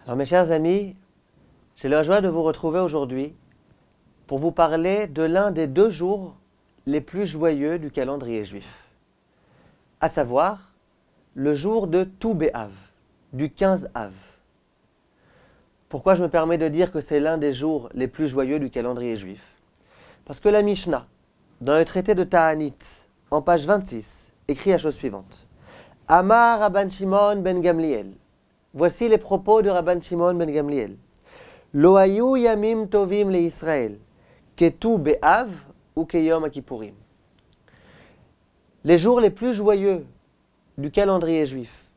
Alors mes chers amis, j'ai la joie de vous retrouver aujourd'hui pour vous parler de l'un des 2 jours les plus joyeux du calendrier juif, à savoir le jour de Tou B'Av, du 15 Av. Pourquoi je me permets de dire que c'est l'un des jours les plus joyeux du calendrier juif? Parce que la Mishnah, dans le traité de Ta'anit, en page 26, écrit la chose suivante. Amar Rabban Shimon ben Gamliel. Voici les propos de Rabban Shimon ben Gamliel. Lo hayu yamim tovim le Israël, ke Tou B'Av ou ke Yom Kippourim. Les jours les plus joyeux du calendrier juif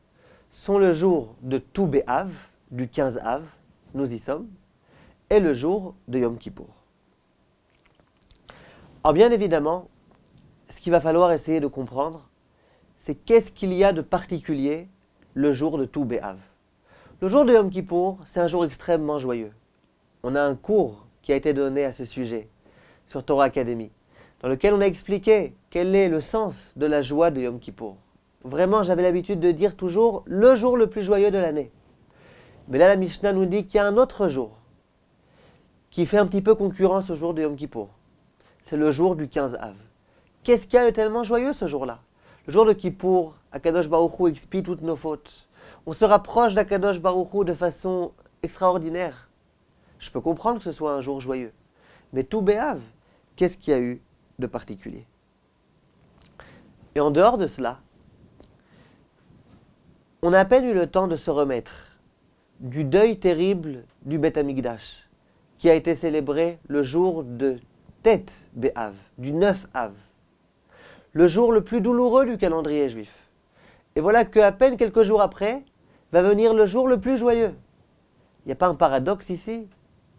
sont le jour de Tou B'Av, du 15 Av, nous y sommes, et le jour de Yom Kippour. Alors bien évidemment, ce qu'il va falloir essayer de comprendre, c'est qu'est-ce qu'il y a de particulier le jour de Tou B'Av. Le jour de Yom Kippour, c'est un jour extrêmement joyeux. On a un cours qui a été donné à ce sujet sur Torah Academy, dans lequel on a expliqué quel est le sens de la joie de Yom Kippour. Vraiment, j'avais l'habitude de dire toujours le jour le plus joyeux de l'année. Mais là, la Mishnah nous dit qu'il y a un autre jour qui fait un petit peu concurrence au jour de Yom Kippour. C'est le jour du 15 Av. Qu'est-ce qu'il y a de tellement joyeux ce jour-là? Le jour de Kippour, Akadosh Baruch Hu expie toutes nos fautes. On se rapproche d'Akadosh Baruch Hu de façon extraordinaire. Je peux comprendre que ce soit un jour joyeux. Mais Tou B'Av, qu'est-ce qu'il y a eu de particulier? Et en dehors de cela, on a à peine eu le temps de se remettre du deuil terrible du Beth Amikdash, qui a été célébré le jour de Tet B'Av, du 9 Av, le jour le plus douloureux du calendrier juif. Et voilà qu'à peine quelques jours après, va venir le jour le plus joyeux. Il n'y a pas un paradoxe ici,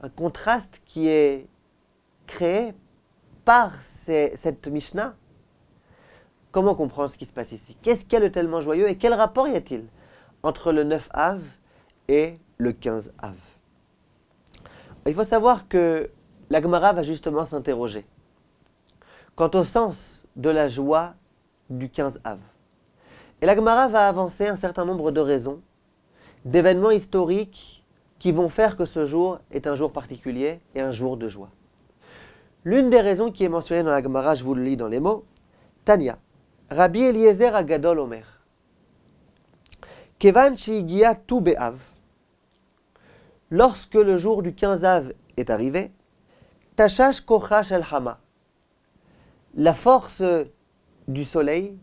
un contraste qui est créé par cette Mishnah? Comment comprendre ce qui se passe ici? Qu'est-ce qu'il y a de tellement joyeux et quel rapport y a-t-il entre le 9 Av et le 15 Av? Il faut savoir que la Gemara va justement s'interroger quant au sens de la joie du 15 Av. Et la Gemara va avancer un certain nombre de raisons, d'événements historiques qui vont faire que ce jour est un jour particulier et un jour de joie. L'une des raisons qui est mentionnée dans la Gemara, je vous le lis dans les mots, Tanya, Rabbi Eliezer Agadol Omer, Kevan Shigia Tou B'Av, lorsque le jour du 15 Av est arrivé, Tashash Kocha Shel Hama, la force du soleil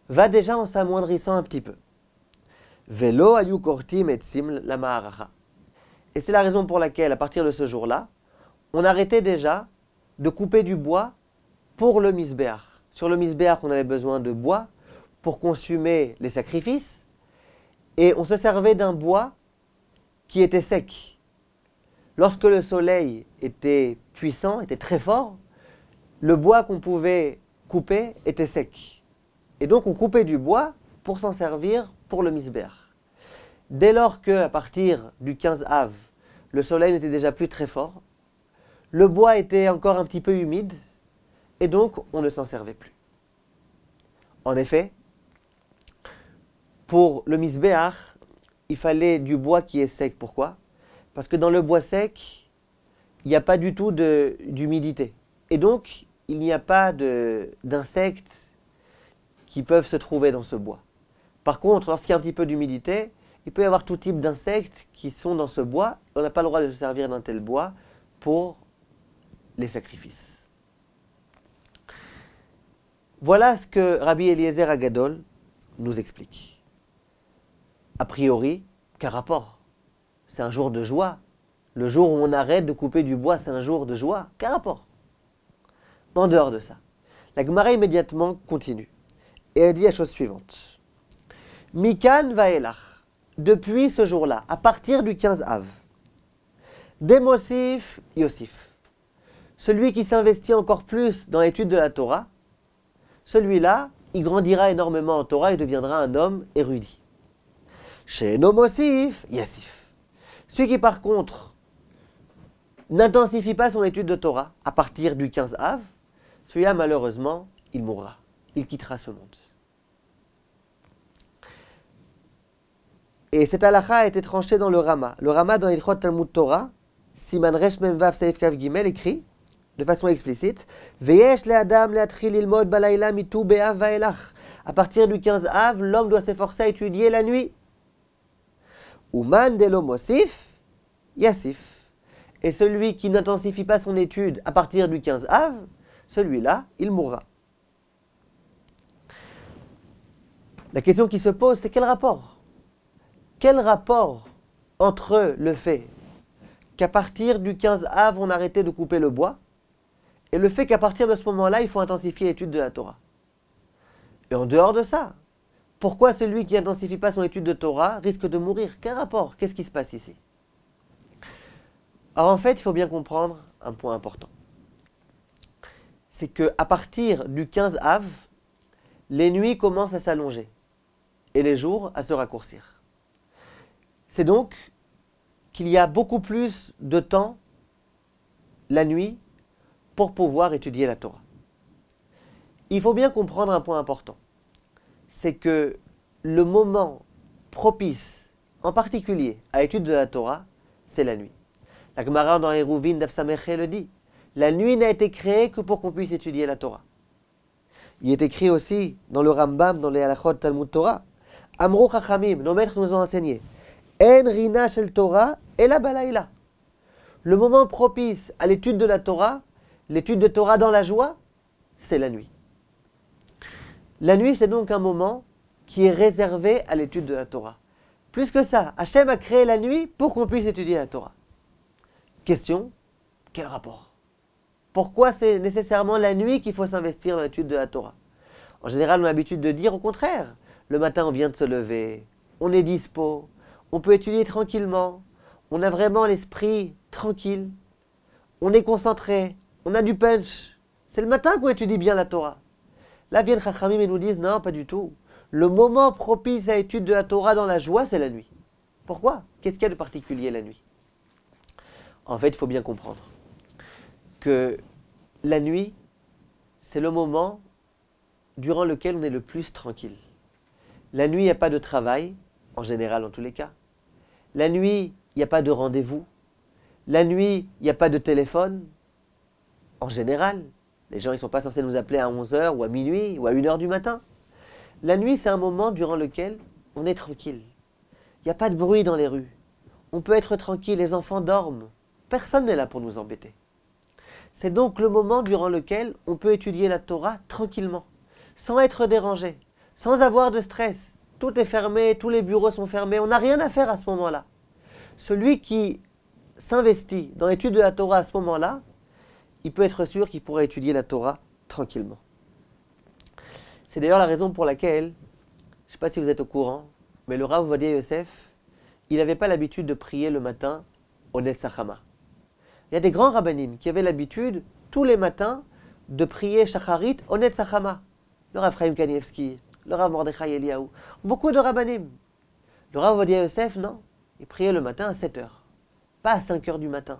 va déjà en s'amoindrissant un petit peu. Velo ayu kortim et sim la ma'aracha. Et c'est la raison pour laquelle, à partir de ce jour-là, on arrêtait déjà de couper du bois pour le misbéach. Sur le misbéach, on avait besoin de bois pour consumer les sacrifices, et on se servait d'un bois qui était sec. Lorsque le soleil était puissant, était très fort, le bois qu'on pouvait couper était sec. Et donc on coupait du bois pour s'en servir pour le misbéach. Dès lors qu'à partir du 15 Av, le soleil n'était déjà plus très fort, le bois était encore un petit peu humide, et donc on ne s'en servait plus. En effet, pour le misbéach, il fallait du bois qui est sec. Pourquoi? Parce que dans le bois sec, il n'y a pas du tout d'humidité. Et donc, il n'y a pas d'insectes qui peuvent se trouver dans ce bois. Par contre, lorsqu'il y a un petit peu d'humidité, il peut y avoir tout type d'insectes qui sont dans ce bois. On n'a pas le droit de se servir d'un tel bois pour les sacrifices. Voilà ce que Rabbi Eliezer Agadol nous explique. A priori, qu'un rapport. C'est un jour de joie. Le jour où on arrête de couper du bois, c'est un jour de joie. Qu'un rapport. Mais en dehors de ça, la Gemara immédiatement continue. Et elle dit la chose suivante. Mikan vaelach, depuis ce jour-là, à partir du 15 Av, Demosif Yosif, celui qui s'investit encore plus dans l'étude de la Torah, celui-là, il grandira énormément en Torah et deviendra un homme érudit. Chez Nomosif Yassif, celui qui par contre n'intensifie pas son étude de Torah à partir du 15 Av, celui-là malheureusement, il mourra, il quittera ce monde. Et cette halakha a été tranchée dans le Rama. Le Rama dans Ilchot Talmud Torah, Siman Resh Mem Vav Seif Kav Gimel, écrit de façon explicite Veyesh le Adam le'atril ilmod balayla mitu be'av va'elach. À partir du 15 Av, l'homme doit s'efforcer à étudier la nuit. Uman delo mosif, yassif. Et celui qui n'intensifie pas son étude à partir du 15 Av, celui-là, il mourra. La question qui se pose, c'est quel rapport? Quel rapport entre le fait qu'à partir du 15 Av, on a arrêté de couper le bois, et le fait qu'à partir de ce moment-là, il faut intensifier l'étude de la Torah? Et en dehors de ça, pourquoi celui qui n'intensifie pas son étude de Torah risque de mourir? Quel rapport? Qu'est-ce qui se passe ici? Alors en fait, il faut bien comprendre un point important. C'est qu'à partir du 15 Av, les nuits commencent à s'allonger et les jours à se raccourcir. C'est donc qu'il y a beaucoup plus de temps la nuit pour pouvoir étudier la Torah. Il faut bien comprendre un point important. C'est que le moment propice, en particulier à l'étude de la Torah, c'est la nuit. La Gemara dans Eruvin Daf Samech le dit. La nuit n'a été créée que pour qu'on puisse étudier la Torah. Il est écrit aussi dans le Rambam, dans les Halachot Talmud Torah, Amrou Chachamim, nos maîtres nous ont enseigné, En rina shel Torah ela balayla. Le moment propice à l'étude de la Torah, l'étude de Torah dans la joie, c'est la nuit. La nuit, c'est donc un moment qui est réservé à l'étude de la Torah. Plus que ça, Hachem a créé la nuit pour qu'on puisse étudier la Torah. Question, quel rapport? Pourquoi c'est nécessairement la nuit qu'il faut s'investir dans l'étude de la Torah? En général, on a l'habitude de dire au contraire. Le matin, on vient de se lever, on est dispo, on peut étudier tranquillement, on a vraiment l'esprit tranquille, on est concentré, on a du punch. C'est le matin qu'on étudie bien la Torah. Là viennent Chachamim et nous disent non, pas du tout. Le moment propice à l'étude de la Torah dans la joie, c'est la nuit. Pourquoi? Qu'est-ce qu'il y a de particulier la nuit? En fait, il faut bien comprendre que la nuit, c'est le moment durant lequel on est le plus tranquille. La nuit, il n'y a pas de travail, en général en tous les cas. La nuit, il n'y a pas de rendez-vous. La nuit, il n'y a pas de téléphone, en général. Les gens ne sont pas censés nous appeler à 11h ou à minuit ou à 1h du matin. La nuit, c'est un moment durant lequel on est tranquille. Il n'y a pas de bruit dans les rues. On peut être tranquille, les enfants dorment. Personne n'est là pour nous embêter. C'est donc le moment durant lequel on peut étudier la Torah tranquillement, sans être dérangé, sans avoir de stress. Tout est fermé, tous les bureaux sont fermés, on n'a rien à faire à ce moment-là. Celui qui s'investit dans l'étude de la Torah à ce moment-là, il peut être sûr qu'il pourra étudier la Torah tranquillement. C'est d'ailleurs la raison pour laquelle, je ne sais pas si vous êtes au courant, mais le Rav Ovadia Yosef, il n'avait pas l'habitude de prier le matin au Netzachama. Il y a des grands rabbanim qui avaient l'habitude, tous les matins, de prier Shacharit au Netzachama. Le Rav Chaim Kanievski, le Rav Mordechai Eliyahu, beaucoup de rabbanim. Le Rav Ovadia Yosef, non, il priait le matin à 7h, pas à 5h du matin,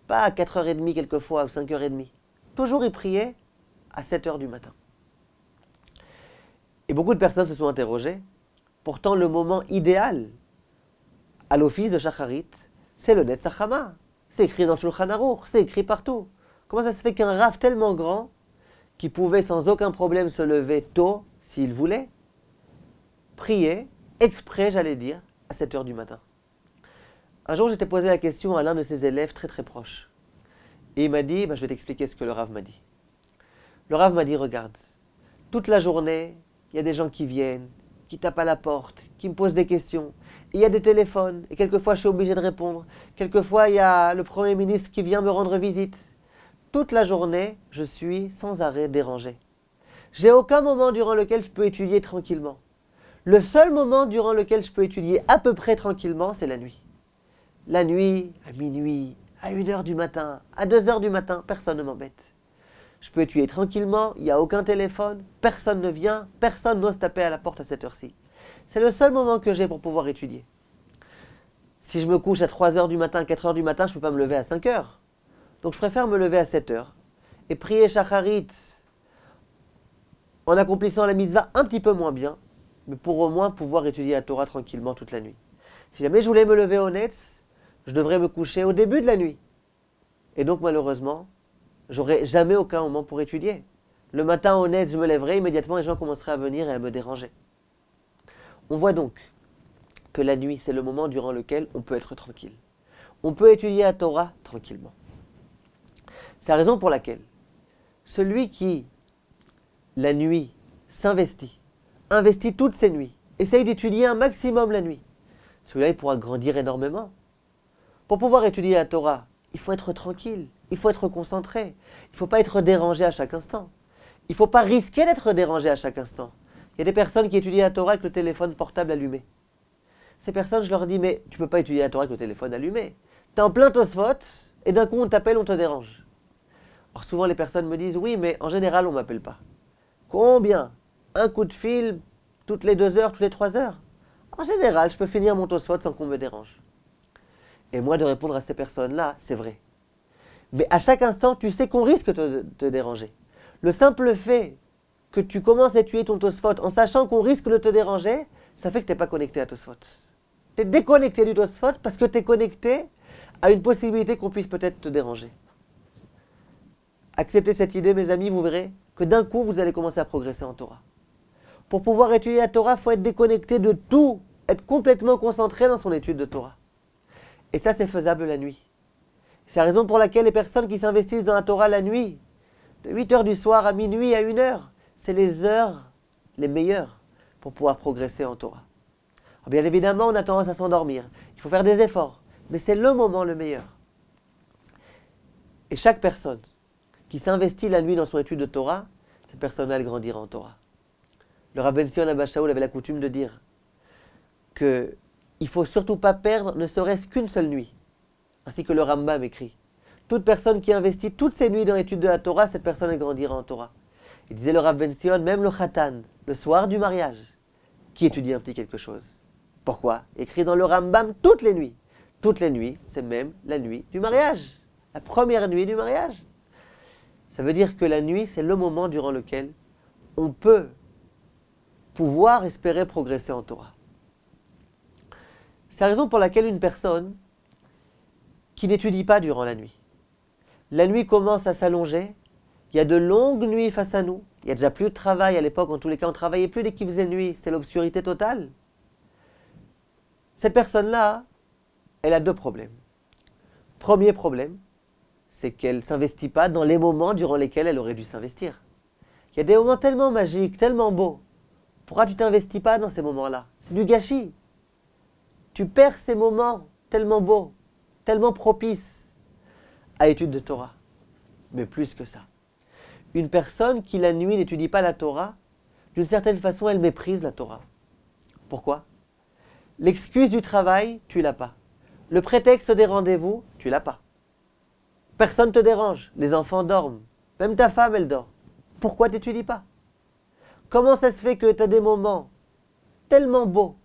pas à 4h30 quelquefois ou 5h30. Toujours il priait à 7h du matin. Et beaucoup de personnes se sont interrogées. Pourtant, le moment idéal à l'office de Shacharit, c'est le Netzachama. C'est écrit dans le Shulchan Aruch, c'est écrit partout. Comment ça se fait qu'un Rav tellement grand, qui pouvait sans aucun problème se lever tôt, s'il voulait, prier, exprès, j'allais dire, à 7h du matin? Un jour, j'étais posé la question à l'un de ses élèves très très proches. Et il m'a dit, je vais t'expliquer ce que le Rav m'a dit. Le Rav m'a dit, regarde, toute la journée, il y a des gens qui viennent, qui tapent à la porte, qui me posent des questions. Et il y a des téléphones, et quelquefois je suis obligé de répondre. Quelquefois, il y a le Premier ministre qui vient me rendre visite. Toute la journée, je suis sans arrêt dérangé. J'ai aucun moment durant lequel je peux étudier tranquillement. Le seul moment durant lequel je peux étudier à peu près tranquillement, c'est la nuit. La nuit, à minuit, à 1h du matin, à 2h du matin, personne ne m'embête. Je peux étudier tranquillement, il n'y a aucun téléphone, personne ne vient, personne n'ose taper à la porte à cette heure-ci. C'est le seul moment que j'ai pour pouvoir étudier. Si je me couche à 3h du matin, 4h du matin, je ne peux pas me lever à 5h. Donc je préfère me lever à 7h et prier Shacharit en accomplissant la mitzvah un petit peu moins bien, mais pour au moins pouvoir étudier la Torah tranquillement toute la nuit. Si jamais je voulais me lever au Netz, je devrais me coucher au début de la nuit. Et donc malheureusement, j'aurais jamais aucun moment pour étudier. Le matin au Netz, je me lèverais, immédiatement les gens commenceraient à venir et à me déranger. On voit donc que la nuit, c'est le moment durant lequel on peut être tranquille. On peut étudier la Torah tranquillement. C'est la raison pour laquelle celui qui, la nuit, investit toutes ses nuits, essaye d'étudier un maximum la nuit, celui-là, il pourra grandir énormément. Pour pouvoir étudier la Torah, il faut être tranquille, il faut être concentré, il ne faut pas être dérangé à chaque instant. Il ne faut pas risquer d'être dérangé à chaque instant. Il y a des personnes qui étudient la Torah avec le téléphone portable allumé. Ces personnes, je leur dis, mais tu ne peux pas étudier la Torah avec le téléphone allumé. Tu es en plein Tosfot, et d'un coup on t'appelle, on te dérange. Alors souvent les personnes me disent, oui, mais en général on ne m'appelle pas. Combien? Un coup de fil toutes les 2 heures, toutes les 3 heures? En général, je peux finir mon Tosfot sans qu'on me dérange. Et moi de répondre à ces personnes-là, c'est vrai. Mais à chaque instant, tu sais qu'on risque de te déranger. Le simple fait que tu commences à étudier ton Tosfot en sachant qu'on risque de te déranger, ça fait que tu n'es pas connecté à Tosfot. Tu es déconnecté du Tosfot parce que tu es connecté à une possibilité qu'on puisse peut-être te déranger. Acceptez cette idée, mes amis, vous verrez que d'un coup, vous allez commencer à progresser en Torah. Pour pouvoir étudier la Torah, il faut être déconnecté de tout, être complètement concentré dans son étude de Torah. Et ça, c'est faisable la nuit. C'est la raison pour laquelle les personnes qui s'investissent dans la Torah la nuit, de 8 heures du soir à minuit à 1 heure, c'est les heures les meilleures pour pouvoir progresser en Torah. Alors bien évidemment, on a tendance à s'endormir. Il faut faire des efforts, mais c'est le moment le meilleur. Et chaque personne qui s'investit la nuit dans son étude de Torah, cette personne-là, elle grandira en Torah. Le Rav Ben Sion Abba Shaul avait la coutume de dire qu'il ne faut surtout pas perdre ne serait-ce qu'une seule nuit. Ainsi que le Rambam écrit. Toute personne qui investit toutes ses nuits dans l'étude de la Torah, cette personne elle grandira en Torah. Il disait le Rav Ben Sion, même le Khatan, le soir du mariage, qui étudie un petit quelque chose. Pourquoi? Écrit dans le Rambam toutes les nuits. Toutes les nuits, c'est même la nuit du mariage. La première nuit du mariage. Ça veut dire que la nuit, c'est le moment durant lequel on peut pouvoir espérer progresser en Torah. C'est la raison pour laquelle une personne qui n'étudie pas durant la nuit, la nuit commence à s'allonger, il y a de longues nuits face à nous, il n'y a déjà plus de travail à l'époque, en tous les cas on ne travaillait plus dès qu'il faisait nuit, c'était l'obscurité totale. Cette personne-là, elle a 2 problèmes. Premier problème, c'est qu'elle ne s'investit pas dans les moments durant lesquels elle aurait dû s'investir. Il y a des moments tellement magiques, tellement beaux. Pourquoi tu ne t'investis pas dans ces moments-là? C'est du gâchis. Tu perds ces moments tellement beaux, tellement propices à l'étude de Torah. Mais plus que ça. Une personne qui la nuit n'étudie pas la Torah, d'une certaine façon, elle méprise la Torah. Pourquoi? L'excuse du travail, tu l'as pas. Le prétexte des rendez-vous, tu l'as pas. Personne ne te dérange, les enfants dorment, même ta femme, elle dort. Pourquoi tu n'étudies pas? Comment ça se fait que tu as des moments tellement beaux,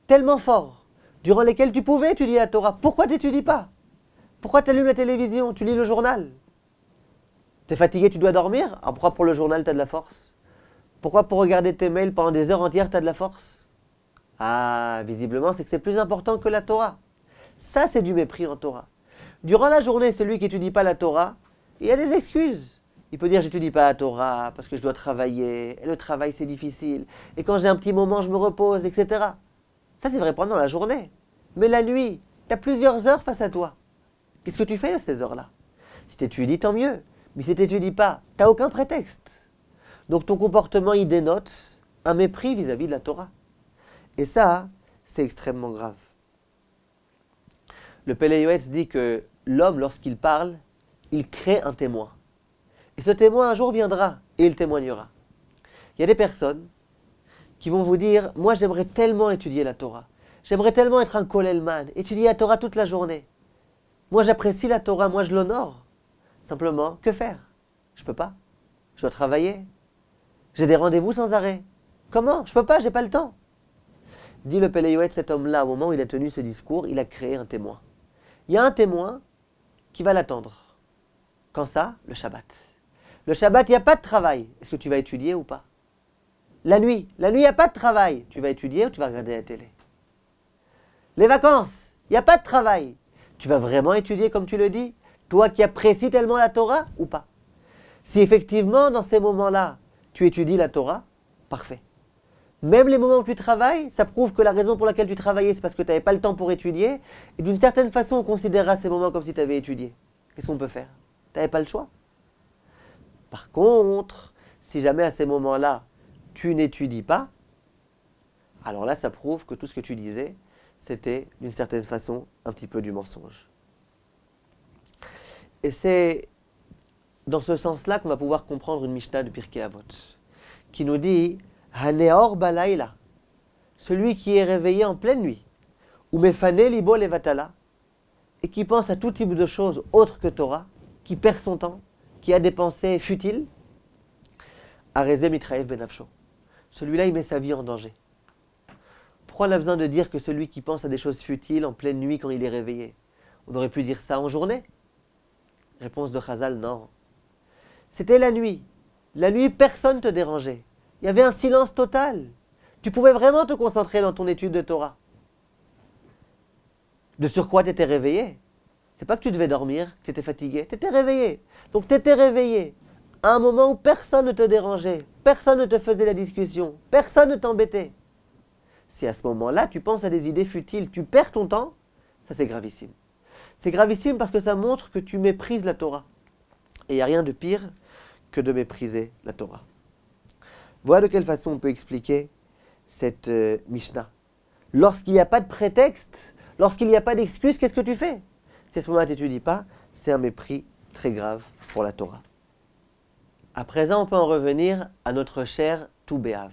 tellement forts, durant lesquels tu pouvais étudier la Torah? Pourquoi tu n'étudies pas? Pourquoi tu allumes la télévision? Tu lis le journal? Tu es fatigué, tu dois dormir? Alors pourquoi pour le journal tu as de la force? Pourquoi pour regarder tes mails pendant des heures entières tu as de la force? Ah, visiblement c'est que c'est plus important que la Torah. Ça c'est du mépris en Torah. Durant la journée, celui qui n'étudie pas la Torah, il a des excuses. Il peut dire, j'étudie pas la Torah parce que je dois travailler, et le travail c'est difficile, et quand j'ai un petit moment, je me repose, etc. Ça c'est vrai pendant la journée. Mais la nuit, tu as plusieurs heures face à toi. Qu'est-ce que tu fais à ces heures-là? Si tu étudies, tant mieux. Mais si tu n'étudies pas, tu n'as aucun prétexte. Donc ton comportement, il dénote un mépris vis-à-vis de la Torah. Et ça, c'est extrêmement grave. Le Pélé Yoetz dit que l'homme, lorsqu'il parle, il crée un témoin. Et ce témoin, un jour, viendra et il témoignera. Il y a des personnes qui vont vous dire, moi j'aimerais tellement étudier la Torah. J'aimerais tellement être un Kolelman, étudier la Torah toute la journée. Moi j'apprécie la Torah, moi je l'honore. Simplement, que faire? Je peux pas. Je dois travailler. J'ai des rendez-vous sans arrêt. Comment? Je peux pas, j'ai pas le temps. Dit le Pélé Yoetz, cet homme-là, au moment où il a tenu ce discours, il a créé un témoin. Il y a un témoin qui va l'attendre. Quand ça? Le Shabbat. Le Shabbat, il n'y a pas de travail. Est-ce que tu vas étudier ou pas? La nuit, il n'y a pas de travail. Tu vas étudier ou tu vas regarder la télé? les vacances, il n'y a pas de travail. Tu vas vraiment étudier comme tu le dis? Toi qui apprécies tellement la Torah ou pas? Si effectivement, dans ces moments-là, tu étudies la Torah, parfait. Même les moments où tu travailles, ça prouve que la raison pour laquelle tu travaillais, c'est parce que tu n'avais pas le temps pour étudier. Et d'une certaine façon, on considérera ces moments comme si tu avais étudié. Qu'est-ce qu'on peut faire? Tu n'avais pas le choix. Par contre, si jamais à ces moments-là, tu n'étudies pas, alors là, ça prouve que tout ce que tu disais, c'était d'une certaine façon un petit peu du mensonge. Et c'est dans ce sens-là qu'on va pouvoir comprendre une Mishnah de Pirkei Avot, qui nous dit « Haneor balayla » celui qui est réveillé en pleine nuit, ou « Mefane libo levatala » et qui pense à tout type de choses autres que Torah, qui perd son temps, qui a des pensées futiles, « Areze mitraev benafsho » celui-là, il met sa vie en danger. Pourquoi on a besoin de dire que celui qui pense à des choses futiles en pleine nuit quand il est réveillé? On aurait pu dire ça en journée. Réponse de Chazal, non. C'était la nuit. La nuit, personne ne te dérangeait. Il y avait un silence total. Tu pouvais vraiment te concentrer dans ton étude de Torah. De surcroît, tu étais réveillé. C'est pas que tu devais dormir, que tu étais fatigué. Tu étais réveillé. Donc tu étais réveillé à un moment où personne ne te dérangeait. Personne ne te faisait la discussion. Personne ne t'embêtait. Si à ce moment-là, tu penses à des idées futiles, tu perds ton temps, ça c'est gravissime. C'est gravissime parce que ça montre que tu méprises la Torah. Et il n'y a rien de pire que de mépriser la Torah. Voilà de quelle façon on peut expliquer cette Mishnah. Lorsqu'il n'y a pas de prétexte, lorsqu'il n'y a pas d'excuse, qu'est-ce que tu fais? Si à ce moment-là tu n'étudies pas, c'est un mépris très grave pour la Torah. À présent, on peut en revenir à notre cher Tou B'Av.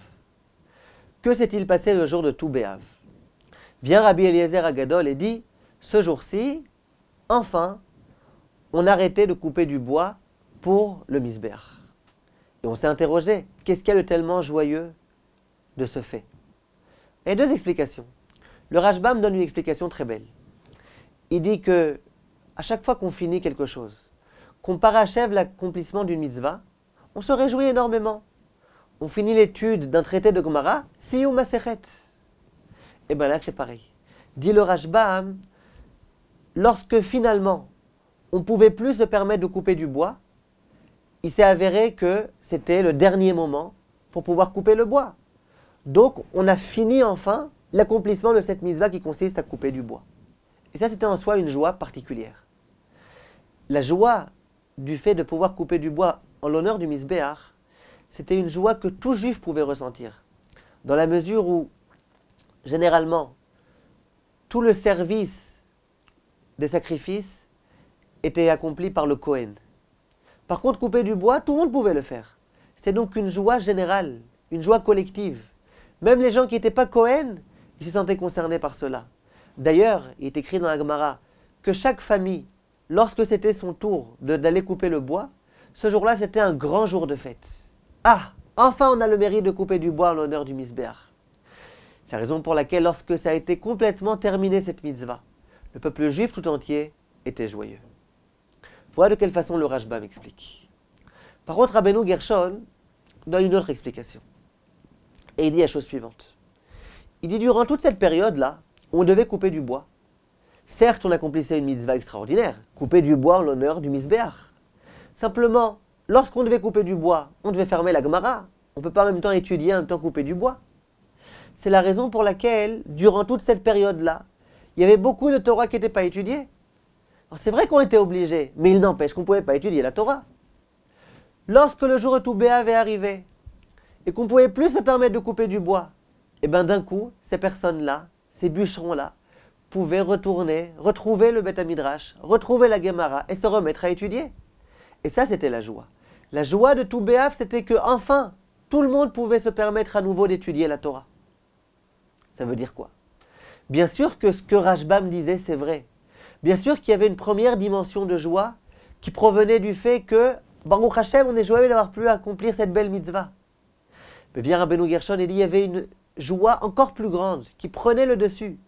Que s'est-il passé le jour de Tou B'Av? Vient Rabbi Eliezer Agadol et dit, ce jour-ci, enfin, on arrêtait de couper du bois pour le Misbéach. Et on s'est interrogé, qu'est-ce qu'il y a de tellement joyeux de ce fait? Il y a deux explications. Le Rashbam donne une explication très belle. Il dit que à chaque fois qu'on finit quelque chose, qu'on parachève l'accomplissement d'une mitzvah, on se réjouit énormément. On finit l'étude d'un traité de Gemara, Siyum Masechet. Et bien là c'est pareil. Dit le Rashbam, lorsque finalement on ne pouvait plus se permettre de couper du bois, il s'est avéré que c'était le dernier moment pour pouvoir couper le bois. Donc on a fini enfin l'accomplissement de cette mitzvah qui consiste à couper du bois. Et ça c'était en soi une joie particulière. La joie du fait de pouvoir couper du bois en l'honneur du Misbéach, c'était une joie que tout juif pouvait ressentir. Dans la mesure où, généralement, tout le service des sacrifices était accompli par le Kohen. Par contre, couper du bois, tout le monde pouvait le faire. C'est donc une joie générale, une joie collective. Même les gens qui n'étaient pas Kohen, ils se sentaient concernés par cela. D'ailleurs, il est écrit dans la Gemara que chaque famille, lorsque c'était son tour d'aller couper le bois, ce jour-là, c'était un grand jour de fête. Ah, enfin on a le mérite de couper du bois en l'honneur du Misbéach. C'est la raison pour laquelle, lorsque ça a été complètement terminé cette mitzvah, le peuple juif tout entier était joyeux. Voilà de quelle façon le Rashbam explique. Par contre, Rabbeinu Gershon donne une autre explication. Et il dit la chose suivante. Il dit, durant toute cette période-là, on devait couper du bois. Certes, on accomplissait une mitzvah extraordinaire, couper du bois en l'honneur du Misbéach. Simplement, lorsqu'on devait couper du bois, on devait fermer la Gemara. On ne peut pas en même temps étudier, en même temps couper du bois. C'est la raison pour laquelle, durant toute cette période-là, il y avait beaucoup de Torah qui n'étaient pas étudiées. Alors c'est vrai qu'on était obligés, mais il n'empêche qu'on ne pouvait pas étudier la Torah. Lorsque le jour de Tou B'Av est arrivé, et qu'on ne pouvait plus se permettre de couper du bois, et bien d'un coup, ces personnes-là, ces bûcherons-là, pouvaient retourner, retrouver le Beth Midrash, retrouver la Gemara, et se remettre à étudier. Et ça, c'était la joie. La joie de Tou B'Av, c'était que enfin, tout le monde pouvait se permettre à nouveau d'étudier la Torah. Ça veut dire quoi? Bien sûr que ce que Rashbam disait, c'est vrai. Bien sûr qu'il y avait une première dimension de joie qui provenait du fait que, Baruch Hashem, on est joyeux d'avoir pu accomplir cette belle mitzvah. Mais bien Rabbeinu Gershon, il dit, il y avait une joie encore plus grande qui prenait le dessus.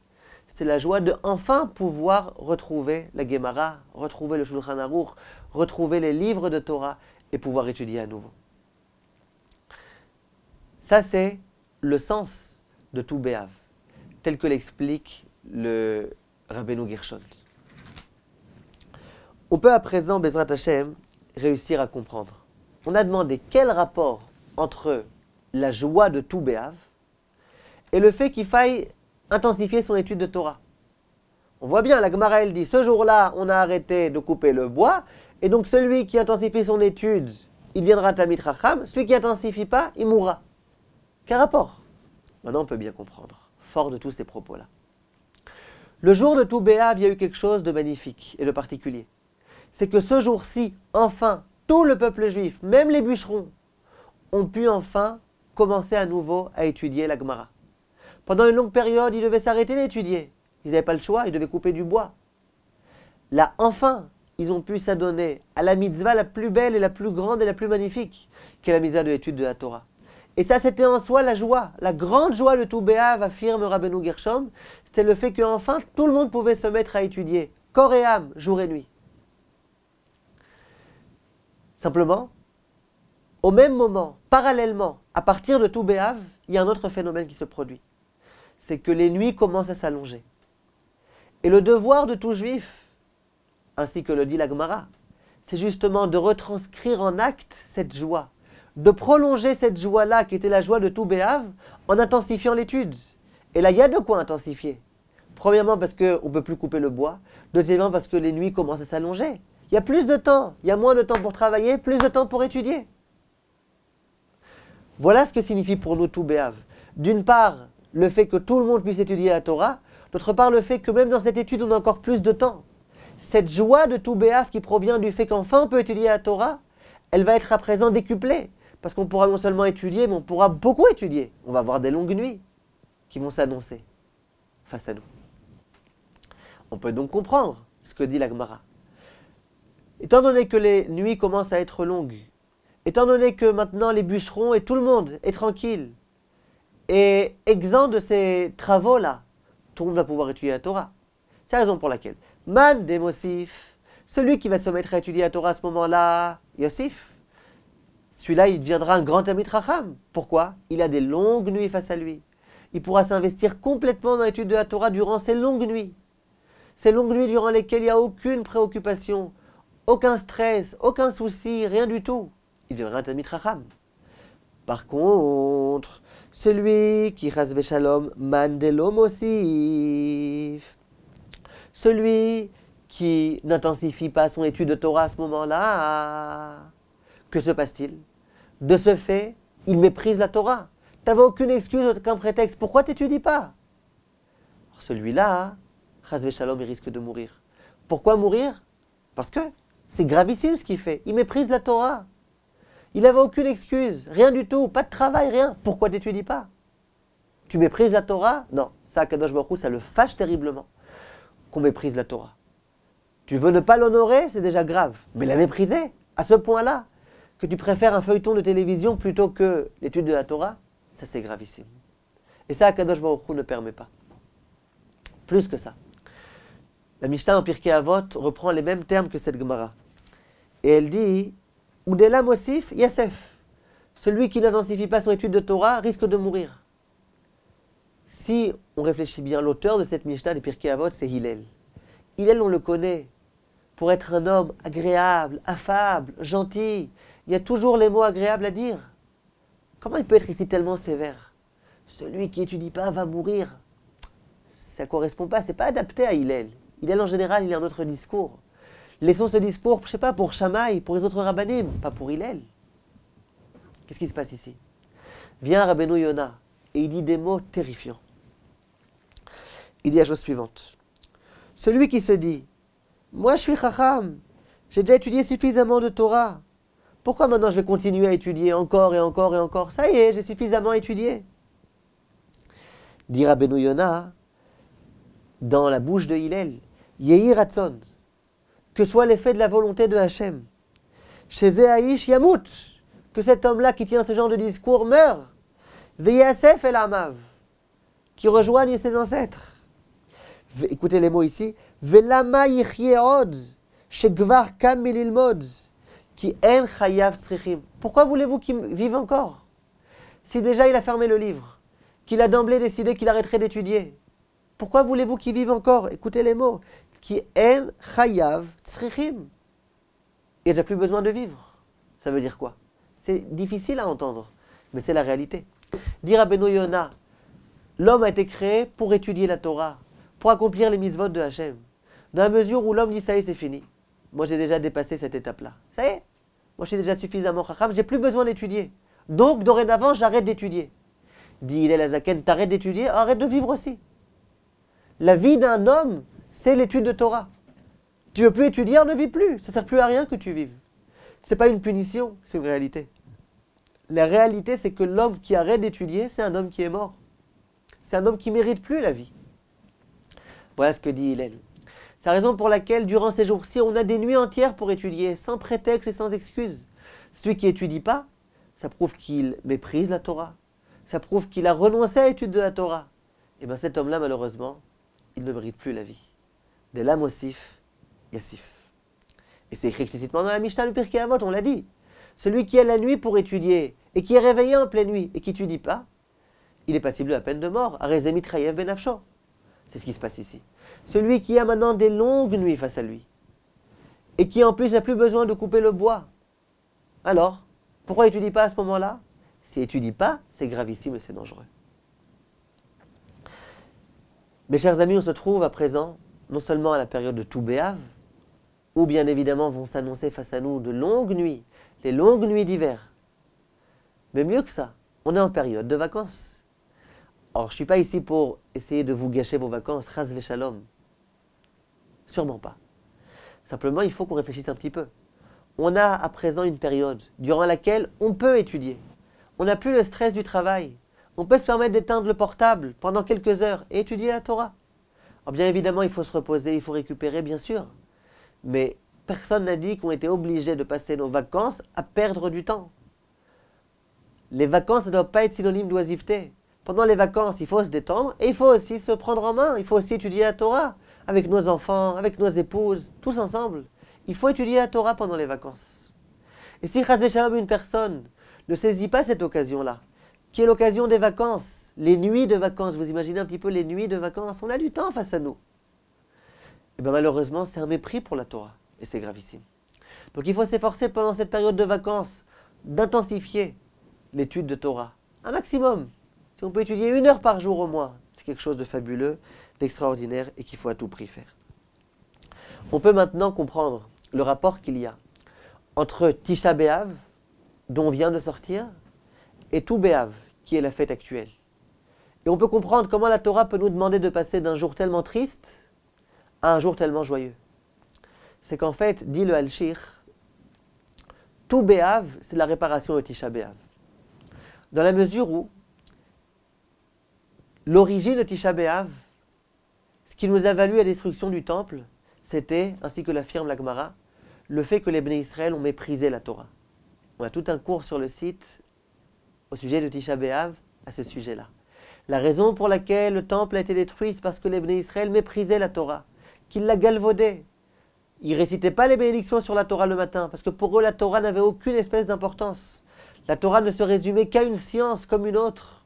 C'est la joie de enfin pouvoir retrouver la Gemara, retrouver le Shulchan Aruch, retrouver les livres de Torah et pouvoir étudier à nouveau. Ça, c'est le sens de Tou B'Av, tel que l'explique le Rabbeinu Gershon. On peut à présent, Bezrat Hashem, réussir à comprendre. On a demandé quel rapport entre la joie de tout Béav et le fait qu'il faille intensifier son étude de Torah. On voit bien, la Gemara elle dit, ce jour-là, on a arrêté de couper le bois, et donc celui qui intensifie son étude, il deviendra Talmid Chacham, celui qui n'intensifie pas, il mourra. Quel rapport? Maintenant, on peut bien comprendre, fort de tous ces propos-là. Le jour de tout Béav, il y a eu quelque chose de magnifique et de particulier. C'est que ce jour-ci, enfin, tout le peuple juif, même les bûcherons, ont pu enfin commencer à nouveau à étudier la Gemara. Pendant une longue période, ils devaient s'arrêter d'étudier. Ils n'avaient pas le choix, ils devaient couper du bois. Là, enfin, ils ont pu s'adonner à la mitzvah la plus belle et la plus grande et la plus magnifique, qui est la mitzvah de l'étude de la Torah. Et ça, c'était en soi la joie, la grande joie de tout Béav, affirme Rabbeinu Gershom, c'était le fait qu'enfin, tout le monde pouvait se mettre à étudier, corps et âme, jour et nuit. Simplement, au même moment, parallèlement, à partir de tout Béav, il y a un autre phénomène qui se produit. C'est que les nuits commencent à s'allonger. Et le devoir de tout juif, ainsi que le dit la Gemara, c'est justement de retranscrire en acte cette joie, de prolonger cette joie-là qui était la joie de tout Béav en intensifiant l'étude. Et là, il y a de quoi intensifier. Premièrement parce qu'on ne peut plus couper le bois. Deuxièmement parce que les nuits commencent à s'allonger. Il y a plus de temps, il y a moins de temps pour travailler, plus de temps pour étudier. Voilà ce que signifie pour nous tout Béav. D'une part, le fait que tout le monde puisse étudier la Torah. D'autre part, le fait que même dans cette étude, on a encore plus de temps. Cette joie de tout Béav qui provient du fait qu'enfin on peut étudier la Torah, elle va être à présent décuplée. Parce qu'on pourra non seulement étudier, mais on pourra beaucoup étudier. On va avoir des longues nuits qui vont s'annoncer face à nous. On peut donc comprendre ce que dit la Gemara. Étant donné que les nuits commencent à être longues, étant donné que maintenant les bûcherons et tout le monde est tranquille, et exempt de ces travaux-là, tout le monde va pouvoir étudier la Torah. C'est la raison pour laquelle Man Demosif, celui qui va se mettre à étudier la Torah à ce moment-là, Yosif, celui-là il deviendra un grand Talmid Chacham. Pourquoi? Il a des longues nuits face à lui. Il pourra s'investir complètement dans l'étude de la Torah durant ces longues nuits. Ces longues nuits durant lesquelles il n'y a aucune préoccupation, aucun stress, aucun souci, rien du tout. Il deviendra un Talmid Chacham. Par contre, celui qui chas v'shalom man delo mosif, celui qui n'intensifie pas son étude de Torah à ce moment-là, que se passe-t-il? De ce fait, il méprise la Torah. Tu n'avais aucune excuse, aucun prétexte. Pourquoi tu n'étudies pas? Alors celui-là, chas v'shalom, il risque de mourir. Pourquoi mourir? Parce que c'est gravissime ce qu'il fait. Il méprise la Torah. Il n'avait aucune excuse, rien du tout, pas de travail, rien. Pourquoi tu n'étudies pas? Tu méprises la Torah? Non, ça, Kadosh Baruch Hu, ça le fâche terriblement qu'on méprise la Torah. Tu veux ne pas l'honorer, c'est déjà grave. Mais la mépriser, à ce point-là, que tu préfères un feuilleton de télévision plutôt que l'étude de la Torah, ça c'est gravissime. Et ça, Kadosh Baruch Hu ne permet pas. Plus que ça. La Mishnah en Pirkei Avot reprend les mêmes termes que cette Gemara. Et elle dit... Oudela Mosif, Yasef. Celui qui n'intensifie pas son étude de Torah risque de mourir. Si on réfléchit bien, l'auteur de cette Mishnah des Pirkei Avot, c'est Hillel. Hillel, on le connaît pour être un homme agréable, affable, gentil. Il y a toujours les mots agréables à dire. Comment il peut être ici tellement sévère? Celui qui n'étudie pas va mourir. Ça ne correspond pas, ce n'est pas adapté à Hillel. Hillel, en général, il a un autre discours. Laissons ce discours, je ne sais pas, pour Shammai, pour les autres rabbanim, pas pour Hillel. Qu'est-ce qui se passe ici? Vient Rabbeinu Yona et il dit des mots terrifiants. Il dit la chose suivante. Celui qui se dit, moi je suis Chacham, j'ai déjà étudié suffisamment de Torah. Pourquoi maintenant je vais continuer à étudier encore et encore et encore? Ça y est, j'ai suffisamment étudié. Dit Rabbeinu Yona, dans la bouche de Hillel, Yehi Ratzon, que soit l'effet de la volonté de Hachem. Chez Zéhaïch Yamout, que cet homme-là qui tient ce genre de discours meure. Veyasef el Amav, qui rejoigne ses ancêtres. Écoutez les mots ici. Velama yichye od, shegvar kam mililmod, qui en chayav tzrichim. Pourquoi voulez-vous qu'il vive encore? Si déjà il a fermé le livre, qu'il a d'emblée décidé qu'il arrêterait d'étudier. Pourquoi voulez-vous qu'ils vivent encore? Écoutez les mots. Ki en chayav tzrichim. Il n'y a déjà plus besoin de vivre. Ça veut dire quoi? C'est difficile à entendre, mais c'est la réalité. Dire à Beno Yona, l'homme a été créé pour étudier la Torah, pour accomplir les mitzvot de Hachem. Dans la mesure où l'homme dit ça y est, c'est fini. Moi j'ai déjà dépassé cette étape-là. Ça y est, moi je suis déjà suffisamment chacham, j'ai plus besoin d'étudier. Donc dorénavant, j'arrête d'étudier. Dit Hillel Hazaken, t'arrêtes d'étudier, arrête de vivre aussi. La vie d'un homme, c'est l'étude de Torah. Tu veux plus étudier, on ne vit plus. Ça ne sert plus à rien que tu vives. Ce n'est pas une punition, c'est une réalité. La réalité, c'est que l'homme qui arrête d'étudier, c'est un homme qui est mort. C'est un homme qui ne mérite plus la vie. Voilà ce que dit Hillel. C'est la raison pour laquelle, durant ces jours-ci, on a des nuits entières pour étudier, sans prétexte et sans excuse. Celui qui n'étudie pas, ça prouve qu'il méprise la Torah. Ça prouve qu'il a renoncé à l'étude de la Torah. Et bien cet homme-là, malheureusement, il ne mérite plus la vie. De l'âme Yassif. Et c'est écrit explicitement dans la Mishnah, le Pirkei Avot, on l'a dit. Celui qui a la nuit pour étudier, et qui est réveillé en pleine nuit, et qui n'étudie pas, il est passible de la peine de mort. Arezemit Chayev Ben Nafsho. C'est ce qui se passe ici. Celui qui a maintenant des longues nuits face à lui, et qui en plus n'a plus besoin de couper le bois. Alors, pourquoi il n'étudie pas à ce moment-là? S'il n'étudie pas, c'est gravissime et c'est dangereux. Mes chers amis, on se trouve à présent, non seulement à la période de Tou B'Av, où bien évidemment vont s'annoncer face à nous de longues nuits, les longues nuits d'hiver. Mais mieux que ça, on est en période de vacances. Or, je ne suis pas ici pour essayer de vous gâcher vos vacances, Chas v'Shalom. Sûrement pas. Simplement, il faut qu'on réfléchisse un petit peu. On a à présent une période durant laquelle on peut étudier. On n'a plus le stress du travail. On peut se permettre d'éteindre le portable pendant quelques heures et étudier la Torah. Alors bien évidemment, il faut se reposer, il faut récupérer, bien sûr. Mais personne n'a dit qu'on était obligé de passer nos vacances à perdre du temps. Les vacances ne doivent pas être synonymes d'oisiveté. Pendant les vacances, il faut se détendre et il faut aussi se prendre en main. Il faut aussi étudier la Torah avec nos enfants, avec nos épouses, tous ensemble. Il faut étudier la Torah pendant les vacances. Et si Chas v'Shalom, une personne ne saisit pas cette occasion-là, qui est l'occasion des vacances, les nuits de vacances, vous imaginez un petit peu les nuits de vacances, on a du temps face à nous. Et bien malheureusement, c'est un mépris pour la Torah, et c'est gravissime. Donc il faut s'efforcer pendant cette période de vacances d'intensifier l'étude de Torah, un maximum. Si on peut étudier 1 heure par jour au moins, c'est quelque chose de fabuleux, d'extraordinaire, et qu'il faut à tout prix faire. On peut maintenant comprendre le rapport qu'il y a entre Tisha B'Av, dont on vient de sortir, et Tou B'Av, qui est la fête actuelle. Et on peut comprendre comment la Torah peut nous demander de passer d'un jour tellement triste à un jour tellement joyeux. C'est qu'en fait, dit le Al-Shir, Tou B'Av, c'est la réparation de Tisha B'Av. Dans la mesure où l'origine de Tisha B'Av, ce qui nous a valu la destruction du temple, c'était, ainsi que l'affirme la Gemara, le fait que les Bnei Israël ont méprisé la Torah. On a tout un cours sur le site au sujet de Tisha B'Av à ce sujet-là. La raison pour laquelle le temple a été détruit, c'est parce que les Bnei Israël méprisaient la Torah, qu'ils la galvaudaient. Ils ne récitaient pas les bénédictions sur la Torah le matin, parce que pour eux, la Torah n'avait aucune espèce d'importance. La Torah ne se résumait qu'à une science comme une autre.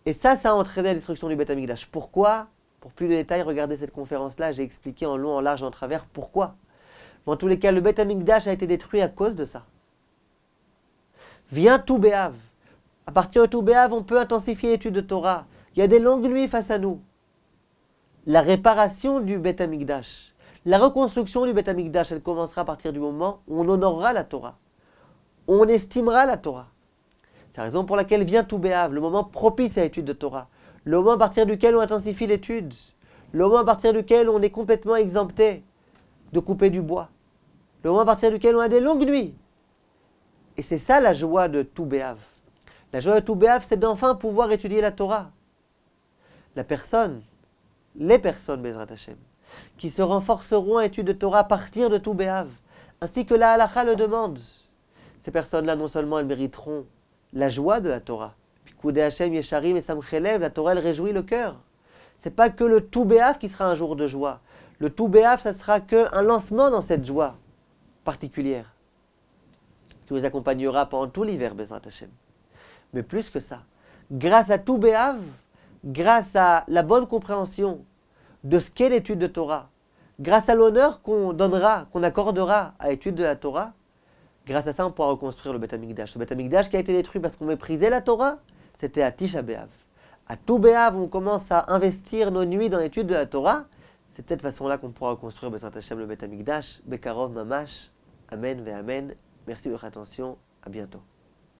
Et ça a entraîné la destruction du Beth Amikdash. Pourquoi? Pour plus de détails, regardez cette conférence-là, j'ai expliqué en long, en large, en travers pourquoi. Mais en tous les cas, le Beth Amikdash a été détruit à cause de ça. Vient Tou B'Av. À partir de Tou B'Av, on peut intensifier l'étude de Torah. Il y a des longues nuits face à nous. La réparation du Beth Amikdash, la reconstruction du Beth Amikdash, elle commencera à partir du moment où on honorera la Torah. On estimera la Torah. C'est la raison pour laquelle vient Tou B'Av, le moment propice à l'étude de Torah. Le moment à partir duquel on intensifie l'étude. Le moment à partir duquel on est complètement exempté de couper du bois. Le moment à partir duquel on a des longues nuits. Et c'est ça la joie de Tou B'Av. La joie de Tou B'Av, c'est d'enfin pouvoir étudier la Torah. Les personnes, Bezrat Hashem, qui se renforceront à l'étude de Torah à partir de Tou B'Av, ainsi que la halakha le demande. Ces personnes-là, non seulement elles mériteront la joie de la Torah, puis Koudé Hashem, Yesharim et Samchelev, la Torah elle réjouit le cœur. C'est pas que le Tou B'Av qui sera un jour de joie. Le Tou B'Av, ça sera qu'un lancement dans cette joie particulière, qui vous accompagnera pendant tout l'hiver, Bezrat Hashem. Mais plus que ça, grâce à Tou B'Av, grâce à la bonne compréhension de ce qu'est l'étude de Torah, grâce à l'honneur qu'on donnera, qu'on accordera à l'étude de la Torah, grâce à ça, on pourra reconstruire le Beth Amikdash. Le Beth Amikdash qui a été détruit parce qu'on méprisait la Torah, c'était à Tisha B'Av. À tout B'Av, on commence à investir nos nuits dans l'étude de la Torah. C'est de cette façon-là qu'on pourra reconstruire B'Ezrat Hashem, le Beth Amikdash. Bekarov Mamash. Amen ve Amen. Merci de votre attention. À bientôt.